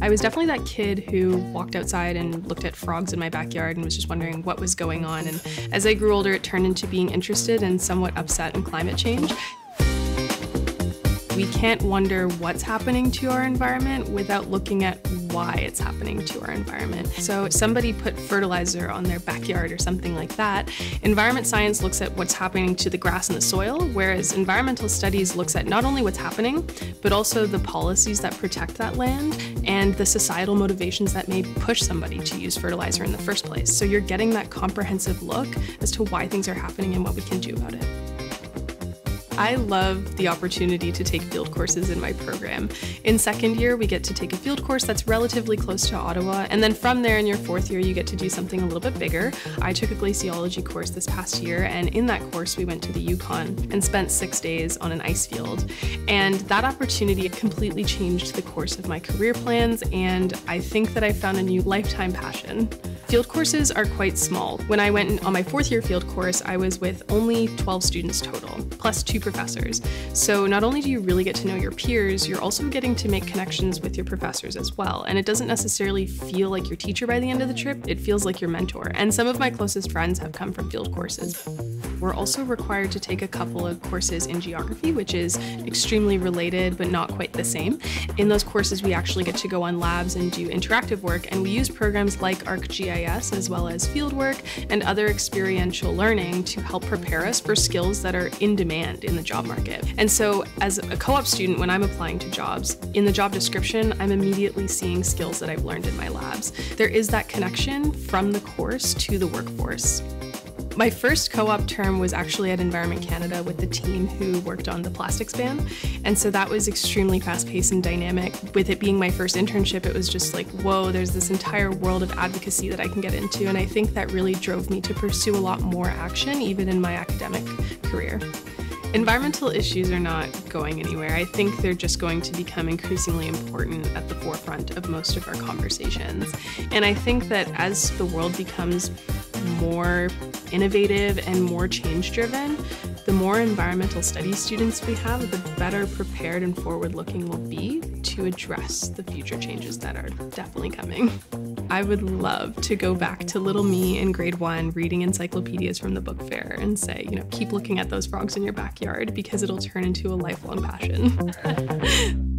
I was definitely that kid who walked outside and looked at frogs in my backyard and was just wondering what was going on. And as I grew older, it turned into being interested and somewhat upset in climate change. We can't wonder what's happening to our environment without looking at why it's happening to our environment. So if somebody put fertilizer on their backyard or something like that, environment science looks at what's happening to the grass and the soil, whereas environmental studies looks at not only what's happening, but also the policies that protect that land and the societal motivations that may push somebody to use fertilizer in the first place. So you're getting that comprehensive look as to why things are happening and what we can do about it. I love the opportunity to take field courses in my program. In second year, we get to take a field course that's relatively close to Ottawa, and then from there in your fourth year, you get to do something a little bit bigger. I took a glaciology course this past year, and in that course, we went to the Yukon and spent 6 days on an ice field. And that opportunity completely changed the course of my career plans, and I think that I found a new lifetime passion. Field courses are quite small. When I went on my fourth year field course, I was with only 12 students total, plus 2 professors. So not only do you really get to know your peers, you're also getting to make connections with your professors as well. And it doesn't necessarily feel like your teacher by the end of the trip, it feels like your mentor. And some of my closest friends have come from field courses. We're also required to take a couple of courses in geography, which is extremely related, but not quite the same. In those courses, we actually get to go on labs and do interactive work, and we use programs like ArcGIS as well as fieldwork and other experiential learning to help prepare us for skills that are in demand in the job market. And so as a co-op student, when I'm applying to jobs, in the job description, I'm immediately seeing skills that I've learned in my labs. There is that connection from the course to the workforce. My first co-op term was actually at Environment Canada with the team who worked on the plastics ban. And so that was extremely fast-paced and dynamic. With it being my first internship, it was just like, whoa, there's this entire world of advocacy that I can get into. And I think that really drove me to pursue a lot more action, even in my academic career. Environmental issues are not going anywhere. I think they're just going to become increasingly important at the forefront of most of our conversations. And I think that as the world becomes more innovative and more change-driven, the more environmental studies students we have, the better prepared and forward-looking we'll be to address the future changes that are definitely coming. I would love to go back to little me in grade 1 reading encyclopedias from the book fair and say, keep looking at those frogs in your backyard because it'll turn into a lifelong passion.